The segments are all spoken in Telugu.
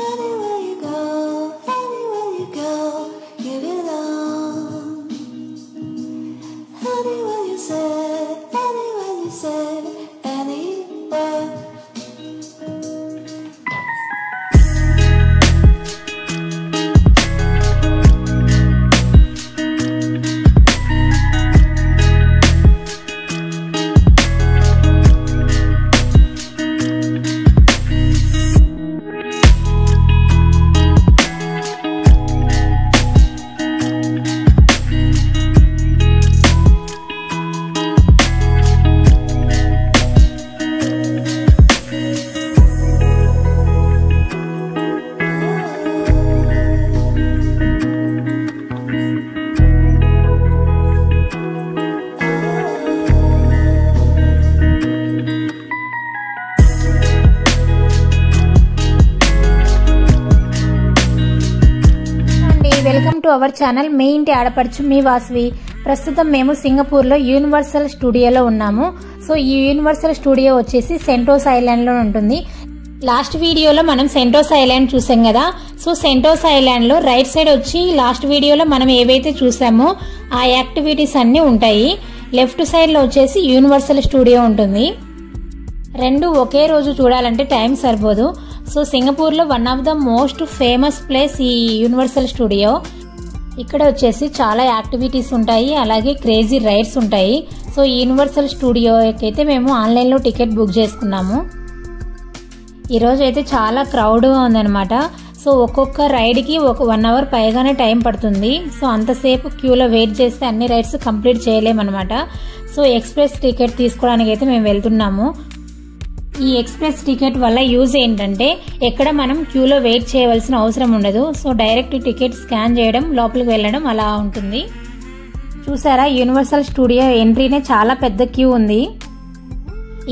Anywhere you go, you belong. Anywhere you say, anywhere. Welcome to our channel. మీ ఇంటి ఆడపడుచు మీ వాసవి. ప్రస్తుతం మేము సింగపూర్ లో యూనివర్సల్ స్టూడియోలో ఉన్నాము. సో ఈ యూనివర్సల్ స్టూడియో వచ్చేసి సెంటోస్ ఐలాండ్ లో ఉంటుంది. లాస్ట్ వీడియోలో మనం సెంటోస్ ఐలాండ్ చూసాం కదా. సో సెంటోస్ ఐలాండ్ లో రైట్ సైడ్ వచ్చి లాస్ట్ వీడియోలో మనం ఏవైతే చూసామో ఆ యాక్టివిటీస్ అన్ని ఉంటాయి. లెఫ్ట్ సైడ్ లో వచ్చేసి యూనివర్సల్ స్టూడియో ఉంటుంది. రెండు ఒకే రోజు చూడాలంటే టైం సరిపోదు. సో సింగపూర్ లో one of the most famous place ఈ యూనివర్సల్ స్టూడియో. ఇక్కడ వచ్చేసి చాలా యాక్టివిటీస్ ఉంటాయి, అలాగే క్రేజీ రైడ్స్ ఉంటాయి. సో యూనివర్సల్ స్టూడియోకి అయితే మేము ఆన్లైన్ లో టికెట్ బుక్ చేసుకున్నాము. ఈరోజు అయితే చాలా క్రౌడ్గా ఉందన్నమాట. సో ఒక్కొక్క రైడ్కి ఒక 1 అవర్ పైగానే టైం పడుతుంది. సో అంతసేపు క్యూలో వెయిట్ చేస్తే అన్ని రైడ్స్ కంప్లీట్ చేయలేమన్నమాట. సో ఎక్స్ప్రెస్ టికెట్ తీసుకోవడానికి అయితే మేము వెళ్తున్నాము. ఈ ఎక్స్ప్రెస్ టికెట్ వల్ల యూజ్ ఏంటంటే ఎక్కడ మనం క్యూలో వెయిట్ చేయవలసిన అవసరం ఉండదు. సో డైరెక్ట్ టికెట్ స్కాన్ చేయడం, లోపలికి వెళ్ళడం అలా ఉంటుంది. చూసారా, యూనివర్సల్ స్టూడియో ఎంట్రీనే చాలా పెద్ద క్యూ ఉంది.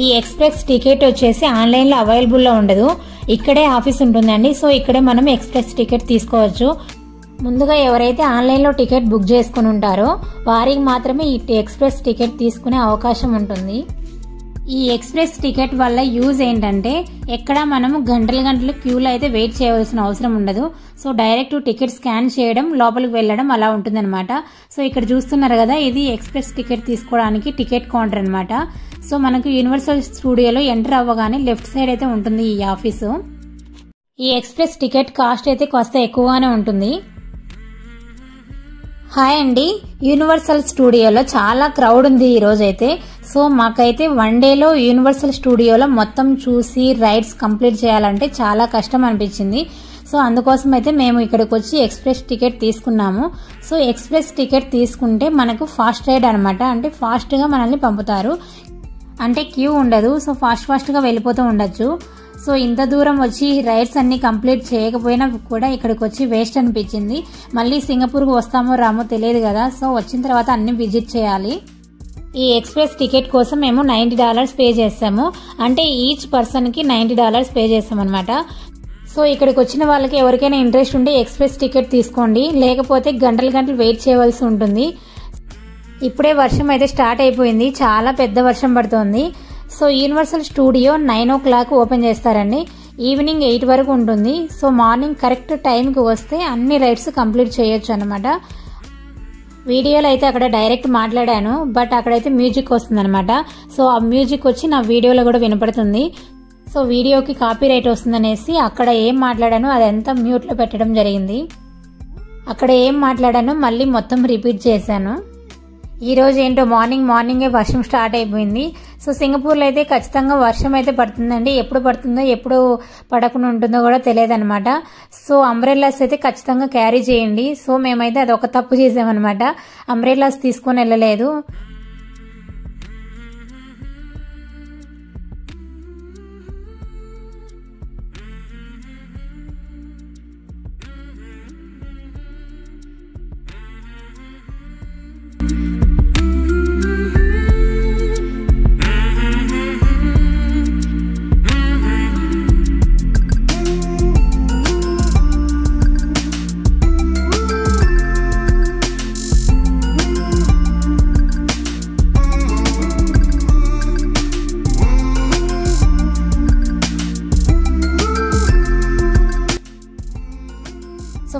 ఈ ఎక్స్ప్రెస్ టికెట్ వచ్చేసి ఆన్లైన్లో అవైలబుల్లో ఉండదు, ఇక్కడే ఆఫీస్ ఉంటుందండి. సో ఇక్కడే మనం ఎక్స్ప్రెస్ టికెట్ తీసుకోవచ్చు. ముందుగా ఎవరైతే ఆన్లైన్లో టికెట్ బుక్ చేసుకుని ఉంటారో వారికి మాత్రమే ఈ ఎక్స్ప్రెస్ టికెట్ తీసుకునే అవకాశం ఉంటుంది. ఈ ఎక్స్ప్రెస్ టికెట్ వల్ల యూజ్ ఏంటంటే ఎక్కడ మనము గంటలు క్యూలో అయితే వెయిట్ చేయవలసిన అవసరం ఉండదు. సో డైరెక్ట్ టికెట్ స్కాన్ చేయడం, లోపలికి వెళ్ళడం అలా ఉంటుందన్నమాట. సో ఇక్కడ చూస్తున్నారు కదా, ఇది ఎక్స్ప్రెస్ టికెట్ తీసుకోవడానికి టికెట్ కౌంటర్ అనమాట. సో మనకు యూనివర్సల్ స్టూడియోలో ఎంటర్ అవ్వగానే లెఫ్ట్ సైడ్ అయితే ఉంటుంది ఈ ఆఫీసు. ఈ ఎక్స్ప్రెస్ టికెట్ కాస్ట్ అయితే కాస్త ఎక్కువగానే ఉంటుంది. హాయ్ అండి, యూనివర్సల్ స్టూడియోలో చాలా క్రౌడ్ ఉంది ఈ రోజైతే. సో మాకైతే 1 డేలో యూనివర్సల్ స్టూడియోలో మొత్తం చూసి రైడ్స్ కంప్లీట్ చేయాలంటే చాలా కష్టం అనిపించింది. సో అందుకోసం అయితే మేము ఇక్కడికి వచ్చి ఎక్స్ప్రెస్ టికెట్ తీసుకున్నాము. సో ఎక్స్ప్రెస్ టికెట్ తీసుకుంటే మనకు ఫాస్ట్ రైడ్ అనమాట. అంటే ఫాస్ట్గా మనల్ని పంపుతారు, అంటే క్యూ ఉండదు. సో ఫాస్ట్గా వెళ్ళిపోతూ ఉండొచ్చు. సో ఇంత దూరం వచ్చి రైడ్స్ అన్ని కంప్లీట్ చేయకపోయినా కూడా ఇక్కడికి వచ్చి వేస్ట్ అనిపించింది. మళ్ళీ సింగపూర్కి వస్తామో రామో తెలియదు కదా. సో వచ్చిన తర్వాత అన్ని విజిట్ చేయాలి. ఈ ఎక్స్ప్రెస్ టికెట్ కోసం మేము $90 పే చేస్తాము. అంటే ఈచ్ పర్సన్కి $90 పే చేస్తాం అనమాట. సో ఇక్కడికి వచ్చిన వాళ్ళకి ఎవరికైనా ఇంట్రెస్ట్ ఉంటే ఎక్స్ప్రెస్ టికెట్ తీసుకోండి, లేకపోతే గంటలు వెయిట్ చేయవలసి ఉంటుంది. ఇప్పుడే వర్షం అయితే స్టార్ట్ అయిపోయింది, చాలా పెద్ద వర్షం పడుతోంది. So universal studio 9 o'clock open చేస్తారండి, ఈవినింగ్ 8 వరకు ఉంటుంది. సో మార్నింగ్ కరెక్ట్ టైంకి వస్తే అన్ని రైడ్స్ కంప్లీట్ చేయొచ్చు అనమాట. వీడియోలో అయితే అక్కడ డైరెక్ట్ మాట్లాడాను, బట్ అక్కడైతే మ్యూజిక్ వస్తుంది అనమాట. సో ఆ మ్యూజిక్ వచ్చి నా వీడియోలో కూడా వినపడుతుంది. సో వీడియోకి కాపీ రైట్ వస్తుందనేసి అక్కడ ఏం మాట్లాడానో అదంతా మ్యూట్లో పెట్టడం జరిగింది. అక్కడ ఏం మాట్లాడానో మళ్ళీ మొత్తం రిపీట్ చేశాను. ఈ రోజు ఏంటో మార్నింగే వర్షం స్టార్ట్ అయిపోయింది. సో సింగపూర్లో అయితే ఖచ్చితంగా వర్షం అయితే పడుతుందండి. ఎప్పుడు పడుతుందో ఎప్పుడు పడకుండా ఉంటుందో కూడా తెలియదు అనమాట. సో అంబ్రెల్లాస్ అయితే ఖచ్చితంగా క్యారీ చేయండి. సో మేమైతే అది ఒక తప్పు చేసామన్నమాట, అంబ్రెల్లాస్ తీసుకొని వెళ్ళలేదు.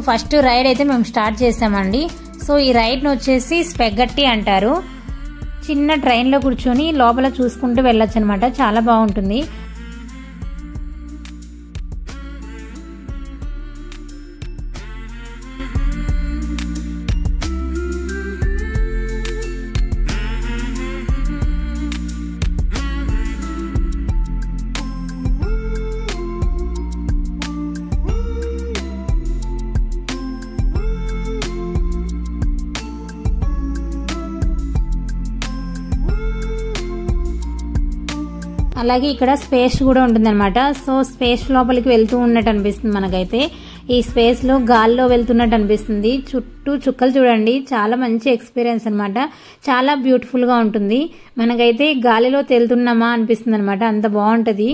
ఫస్ట్ రైడ్ అయితే మేము స్టార్ట్ చేసామండి. సో ఈ రైడ్ను వచ్చేసి స్పెగట్టి అంటారు. చిన్న ట్రైన్లో కూర్చొని లోపల చూసుకుంటూ వెళ్ళొచ్చు అనమాట. చాలా బాగుంటుంది. అలాగే ఇక్కడ స్పేస్ కూడా ఉంటుందన్నమాట. సో స్పేస్ లోపలికి వెళ్తూ ఉన్నట్టు అనిపిస్తుంది మనకైతే. ఈ స్పేస్ లో గాల్లో వెళ్తున్నట్టు అనిపిస్తుంది. చుట్టూ చుక్కలు చూడండి, చాలా మంచి ఎక్స్పీరియన్స్ అనమాట. చాలా బ్యూటిఫుల్ గా ఉంటుంది. మనకైతే గాలిలో తేలుతున్నామా అనిపిస్తుంది అనమాట, అంత బాగుంటది.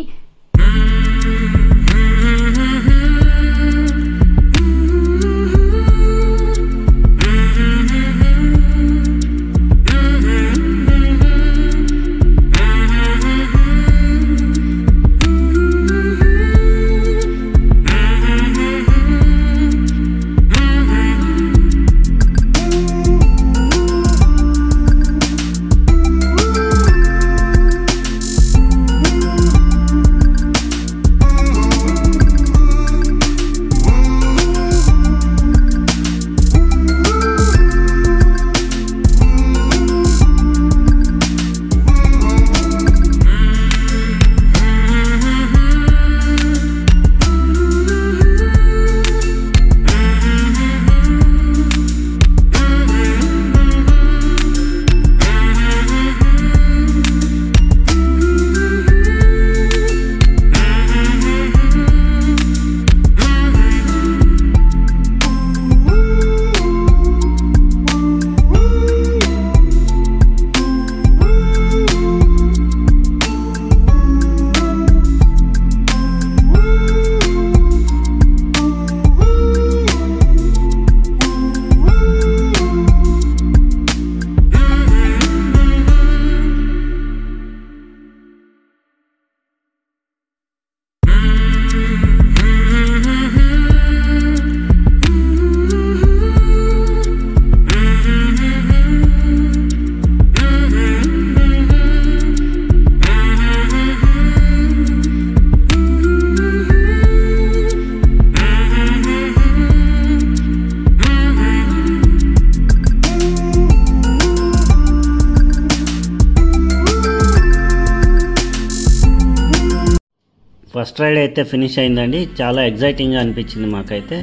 ఫస్ట్ రైడ్ అయితే ఫినిష్ అయిందండి. చాలా ఎగ్జైటింగ్గా అనిపించింది మాకైతే.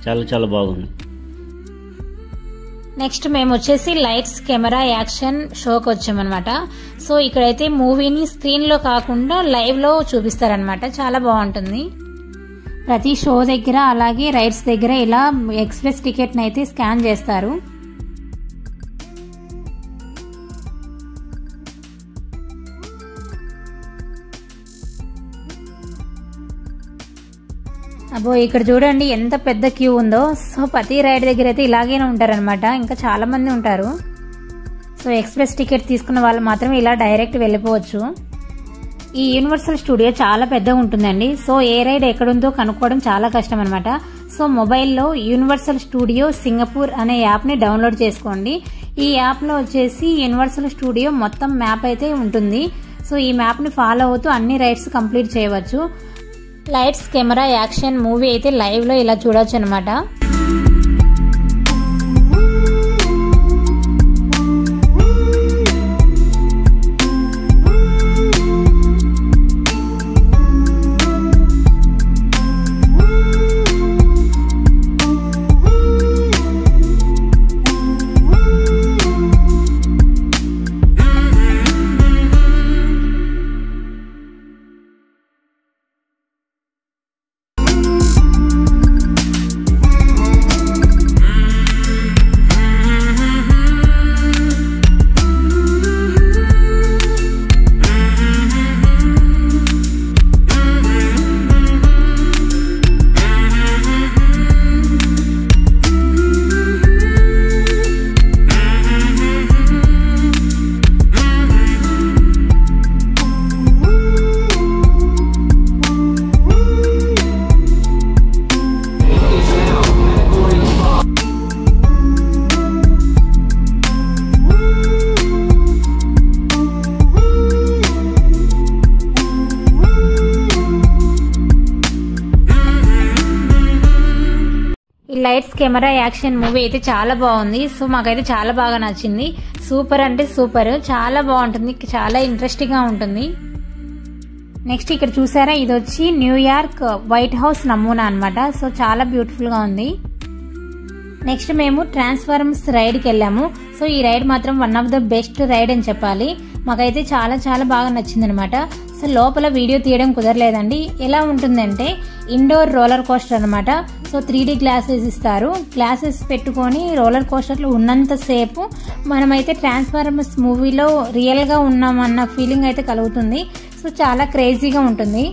చాలా చాలా బాగుంది. నెక్స్ట్ మేము వచ్చేసి లైట్స్ కెమెరా యాక్షన్ షోకి వచ్చామన్నమాట. సో ఇక్కడైతే మూవీని స్క్రీన్ లో కాకుండా లైవ్ లో చూపిస్తారనమాట. చాలా బాగుంటుంది. ప్రతి షో దగ్గర అలాగే రైడ్స్ దగ్గర ఇలా ఎక్స్ప్రెస్ టికెట్ అయితే స్కాన్ చేస్తారు. అబ్బో ఇక్కడ చూడండి ఎంత పెద్ద క్యూ ఉందో. సో ప్రతి రైడ్ దగ్గర అయితే ఇలాగే ఉంటారనమాట. ఇంకా చాలా మంది ఉంటారు. సో ఎక్స్ప్రెస్ టికెట్ తీసుకున్న వాళ్ళు మాత్రం ఇలా డైరెక్ట్ వెళ్ళిపోవచ్చు. ఈ యూనివర్సల్ స్టూడియో చాలా పెద్దగా ఉంటుందండి. సో ఏ రైడ్ ఎక్కడుందో కనుక్కోవడం చాలా కష్టం అనమాట. సో మొబైల్లో యూనివర్సల్ స్టూడియో సింగపూర్ అనే యాప్ని డౌన్లోడ్ చేసుకోండి. ఈ యాప్లో వచ్చేసి యూనివర్సల్ స్టూడియో మొత్తం మ్యాప్ అయితే ఉంటుంది. సో ఈ మ్యాప్ని ఫాలో అవుతూ అన్ని రైడ్స్ కంప్లీట్ చేయవచ్చు. లైట్స్ కెమెరా యాక్షన్ మూవీ అయితే లైవ్ లో ఇలా చూడొచ్చు అనమాట. ఈ లైట్స్ కెమెరా యాక్షన్ మూవీ అయితే చాలా బాగుంది. సో మాకైతే చాలా బాగా నచ్చింది. సూపర్ అంటే సూపర్, చాలా బాగుంటుంది, చాలా ఇంట్రెస్టింగ్ గా ఉంటుంది. నెక్స్ట్ ఇక్కడ చూసారా, ఇది వచ్చి న్యూయార్క్ వైట్ హౌస్ నమూనా అన్నమాట. సో చాలా బ్యూటిఫుల్ గా ఉంది. నెక్స్ట్ మేము ట్రాన్స్ఫార్మర్స్ రైడ్కి వెళ్ళాము. సో ఈ రైడ్ మాత్రం one of the best ride అని చెప్పాలి. మాకైతే చాలా చాలా బాగా నచ్చింది అనమాట. సో లోపల వీడియో తీయడం కుదరలేదండి. ఎలా ఉంటుందంటే ఇండోర్ రోలర్ కోస్టర్ అనమాట. సో 3D గ్లాసెస్ ఇస్తారు. గ్లాసెస్ పెట్టుకొని రోలర్ కోస్టర్లో ఉన్నంతసేపు మనమైతే ట్రాన్స్ఫార్మర్స్ మూవీలో రియల్గా ఉన్నామన్న ఫీలింగ్ అయితే కలుగుతుంది. సో చాలా క్రేజీగా ఉంటుంది.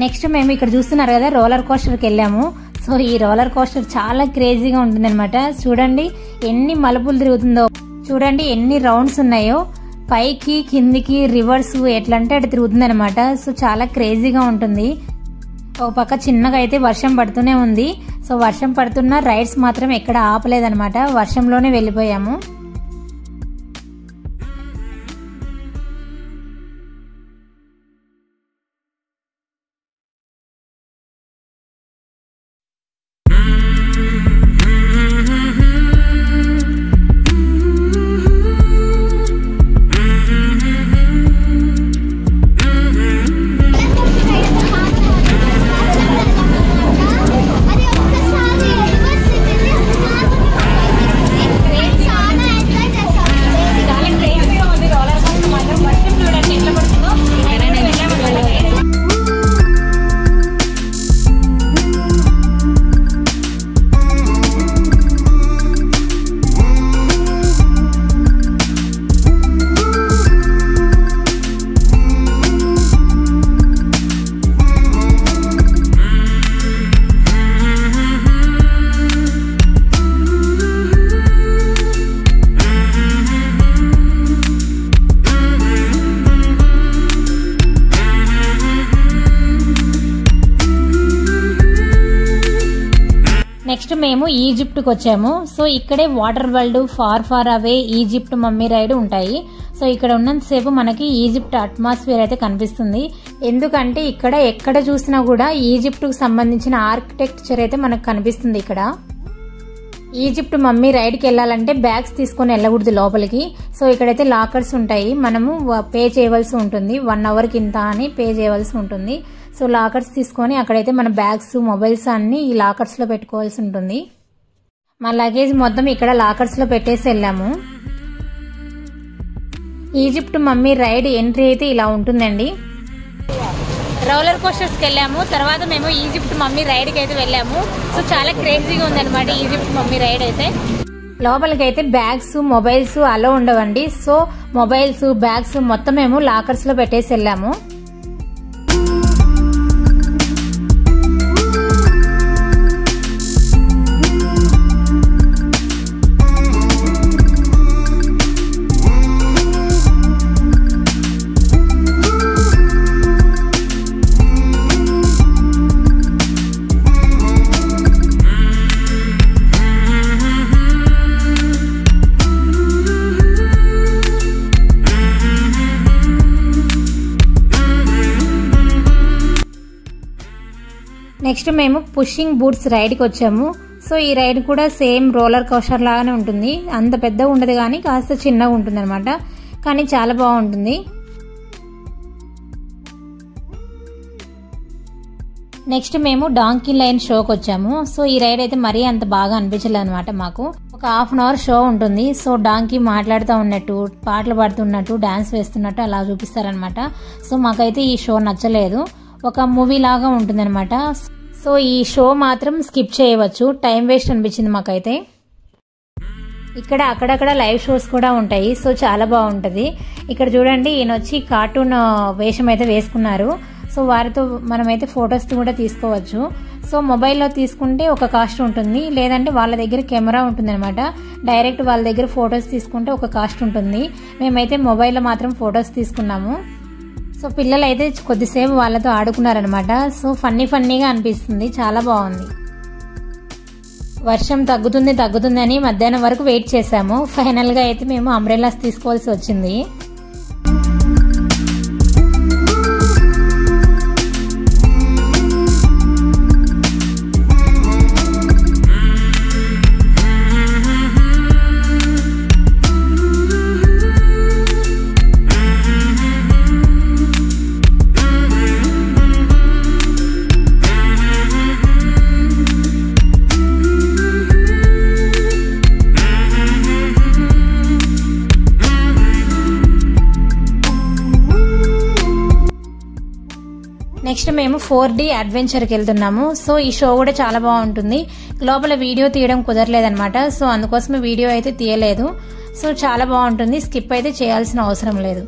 నెక్స్ట్ మేము ఇక్కడ చూస్తున్నారు కదా, రోలర్ కోస్టర్కి వెళ్ళాము. సో ఈ రోలర్ కోస్టర్ చాలా క్రేజీగా ఉంటుంది అనమాట. చూడండి ఎన్ని మలుపులు తిరుగుతుందో, చూడండి ఎన్ని రౌండ్స్ ఉన్నాయో, పైకి కిందికి రివర్స్ ఎట్లా అంటే అటు తిరుగుతుంది అనమాట. సో చాలా క్రేజీగా ఉంటుంది. ఒక పక్క చిన్నగా అయితే వర్షం పడుతూనే ఉంది. సో వర్షం పడుతున్న రైడ్స్ మాత్రం ఎక్కడ ఆపలేదనమాట, వర్షంలోనే వెళ్ళిపోయాము. నెక్స్ట్ మేము ఈజిప్ట్కి వచ్చాము. సో ఇక్కడే water world, far far away, Egypt mummy ride ఉంటాయి. సో ఇక్కడ ఉన్నంతసేపు మనకి ఈజిప్ట్ అట్మాస్ఫియర్ అయితే కనిపిస్తుంది. ఎందుకంటే ఇక్కడ ఎక్కడ చూసినా కూడా ఈజిప్ట్కు సంబంధించిన ఆర్కిటెక్చర్ అయితే మనకు కనిపిస్తుంది. ఇక్కడ ఈజిప్ట్ మమ్మీ రైడ్కి వెళ్ళాలంటే బ్యాగ్స్ తీసుకొని వెళ్ళకూడదు లోపలికి. సో ఇక్కడైతే లాకర్స్ ఉంటాయి, మనము పే చేయవలసి ఉంటుంది. 1 అవర్కి ఇంత అని పే చేయవలసి ఉంటుంది. సో లాకర్స్ తీసుకొని అక్కడైతే మన బ్యాగ్స్, మొబైల్స్ అన్ని ఈ లాకర్స్ లో పెట్టుకోవాల్సి ఉంటుంది. మా లగేజ్ మొత్తం ఇక్కడ లాకర్స్ లో పెట్టేసి వెళ్ళాము. ఈజిప్ట్ మమ్మీ రైడ్ ఎంట్రీ అయితే ఇలా ఉంటుందండి. రోలర్ కోస్టర్స్కి వెళ్ళాము, తర్వాత మేము ఈజిప్ట్ మమ్మీ రైడ్కి అయితే వెళ్ళాము. సో చాలా క్రేజీగా ఉందన్నమాట ఈజిప్ట్ మమ్మీ రైడ్ అయితే. లోపలికి అయితే బ్యాగ్స్, మొబైల్స్ అలో ఉండవండి. సో మొబైల్స్, బ్యాగ్స్ మొత్తం మేము లాకర్స్ లో పెట్టేసి వెళ్ళాము. నెక్స్ట్ మేము పుషింగ్ బూట్స్ రైడ్కి వచ్చాము. సో ఈ రైడ్ కూడా సేమ్ రోలర్ కోస్టర్ లాగానే ఉంటుంది. అంత పెద్దగా ఉండదు కానీ కాస్త చిన్నగా ఉంటుంది అనమాట, కానీ చాలా బాగుంటుంది. నెక్స్ట్ మేము డాంకీ లైన్ షోకి వచ్చాము. సో ఈ రైడ్ అయితే మరీ అంత బాగా అనిపించలేదు అనమాట మాకు. ఒక 1/2 అవర్ షో ఉంటుంది. సో డాంకీ మాట్లాడుతూ ఉన్నట్టు, పాటలు పాడుతున్నట్టు, డాన్స్ వేస్తున్నట్టు అలా చూపిస్తారనమాట. సో మాకైతే ఈ షో నచ్చలేదు, ఒక మూవీ లాగా ఉంటుంది అనమాట. సో ఈ షో మాత్రం స్కిప్ చేయవచ్చు, టైం వేస్ట్ అనిపించింది మాకైతే. ఇక్కడ అక్కడక్కడ లైవ్ షోస్ కూడా ఉంటాయి. సో చాలా బాగుంటుంది. ఇక్కడ చూడండి, ఈయన వచ్చి కార్టూన్ వేషం అయితే వేసుకున్నారు. సో వారితో మనమైతే ఫొటోస్ కూడా తీసుకోవచ్చు. సో మొబైల్లో తీసుకుంటే ఒక కాస్ట్ ఉంటుంది, లేదంటే వాళ్ళ దగ్గర కెమెరా ఉంటుంది అనమాట. డైరెక్ట్ వాళ్ళ దగ్గర ఫొటోస్ తీసుకుంటే ఒక కాస్ట్ ఉంటుంది. మేమైతే మొబైల్లో మాత్రం ఫొటోస్ తీసుకున్నాము. సో సో పిల్లలు అయితే కొద్దిసేపు వాళ్ళతో ఆడుకున్నారనమాట. సో ఫన్నీగా అనిపిస్తుంది, చాలా బాగుంది. వర్షం తగ్గుతుంది అని మధ్యాహ్నం వరకు వెయిట్ చేసాము. ఫైనల్గా అయితే మేము అంబ్రెల్లాస్ తీసుకోవాల్సి వచ్చింది. నెక్స్ట్ మేము 4D అడ్వెంచర్కి వెళ్తున్నాము. సో ఈ షో కూడా చాలా బాగుంటుంది. లోపల వీడియో తీయడం కుదరలేదనమాట. సో అందుకోసమే వీడియో అయితే తీయలేదు. సో చాలా బాగుంటుంది, స్కిప్ అయితే చేయాల్సిన అవసరం లేదు.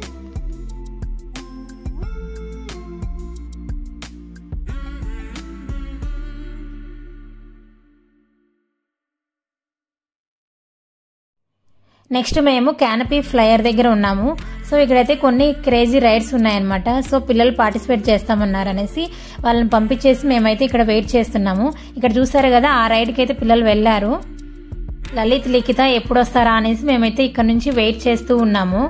నెక్స్ట్ మేము క్యానపీ ఫ్లైయర్ దగ్గర ఉన్నాము. సో ఇక్కడైతే కొన్ని క్రేజీ రైడ్స్ ఉన్నాయన్నమాట. సో పిల్లలు పార్టిసిపేట్ చేస్తామన్నారు అనేసి వాళ్ళని పంపించేసి మేమైతే ఇక్కడ వెయిట్ చేస్తున్నాము. ఇక్కడ చూసారు కదా, ఆ రైడ్కి అయితే పిల్లలు వెళ్లారు. లలిత్ లిఖిత ఎప్పుడు వస్తారా అనేసి మేమైతే ఇక్కడ నుంచి వెయిట్ చేస్తూ ఉన్నాము.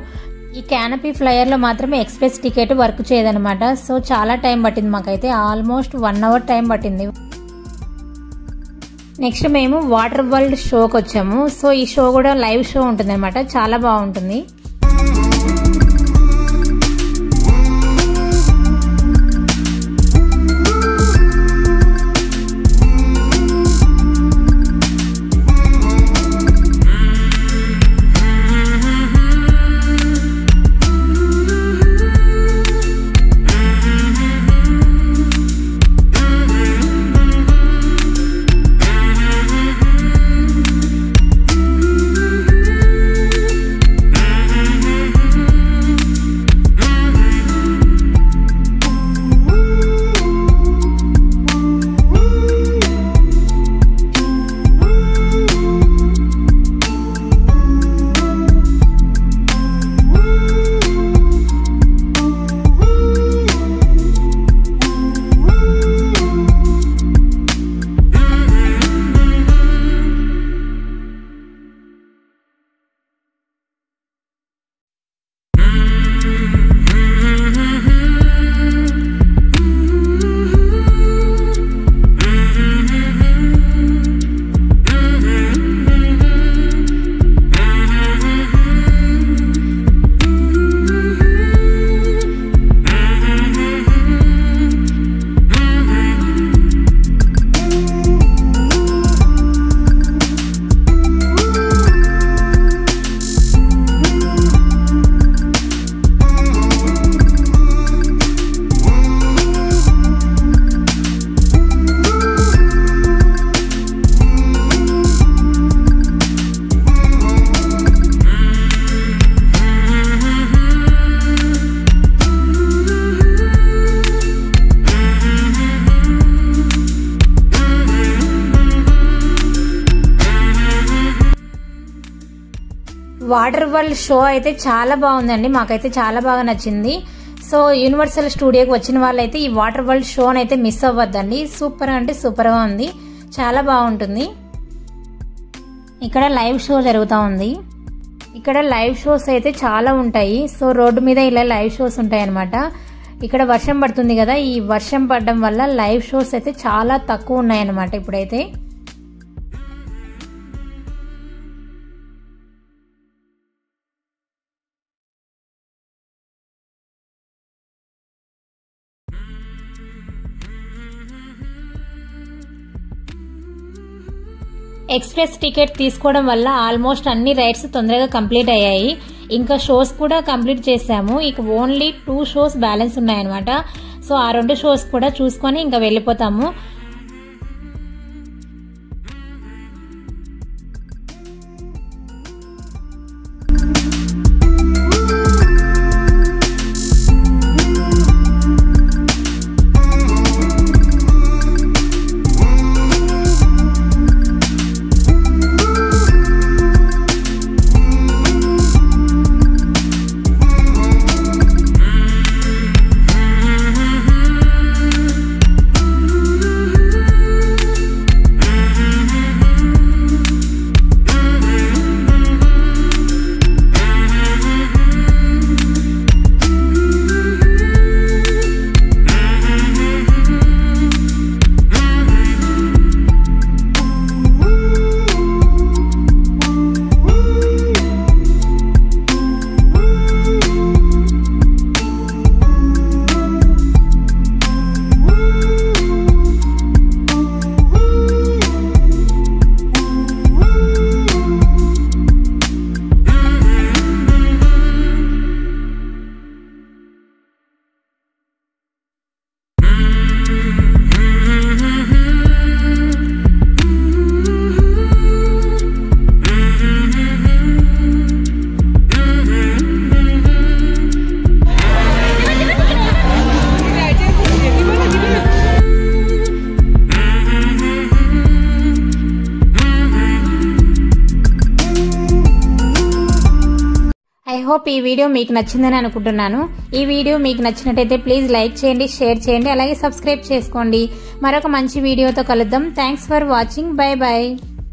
ఈ క్యానపీ ఫ్లైయర్ లో మాత్రమే ఎక్స్ప్రెస్ టికెట్ వర్క్ చేయదనమాట. సో చాలా టైం పట్టింది, మాకైతే ఆల్మోస్ట్ 1 అవర్ టైం పట్టింది. నెక్స్ట్ మేము వాటర్ వరల్డ్ షోకి వచ్చాము. సో ఈ షో కూడా లైవ్ షో ఉంటుంది అనమాట, చాలా బాగుంటుంది. వాటర్ వరల్డ్ షో అయితే చాలా బాగుందండి, మాకైతే చాలా బాగా నచ్చింది. సో యూనివర్సల్ స్టూడియోకి వచ్చిన వాళ్ళైతే ఈ వాటర్ వరల్డ్ షోని అయితే మిస్ అవ్వద్దండి. సూపర్ అంటే సూపర్గా ఉంది, చాలా బాగుంటుంది. ఇక్కడ లైవ్ షో జరుగుతూ ఉంది. ఇక్కడ లైవ్ షోస్ అయితే చాలా ఉంటాయి. సో రోడ్డు మీద ఇలా లైవ్ షోస్ ఉంటాయి అన్నమాట. ఇక్కడ వర్షం పడుతుంది కదా, ఈ వర్షం పడడం వల్ల లైవ్ షోస్ అయితే చాలా తక్కువ ఉన్నాయన్నమాట ఇప్పుడైతే. ఎక్స్ప్రెస్ టికెట్ తీసుకోవడం వల్ల ఆల్మోస్ట్ అన్ని రైడ్స్ తొందరగా కంప్లీట్ అయ్యాయి. ఇంకా షోస్ కూడా కంప్లీట్ చేసాము. ఇక ఓన్లీ 2 షోస్ బ్యాలెన్స్ ఉన్నాయన్నమాట. సో ఆ 2 షోస్ కూడా చూసుకొని ఇంకా వెళ్ళిపోతాము. హోప్ ఈ వీడియో మీకు నచ్చిందని అనుకుంటున్నాను. ఈ వీడియో మీకు నచ్చినట్టయితే ప్లీజ్ లైక్ చేయండి, షేర్ చేయండి, అలాగే సబ్స్క్రైబ్ చేసుకోండి. మరొక మంచి వీడియోతో కలుద్దాం. Thanks for watching. By by.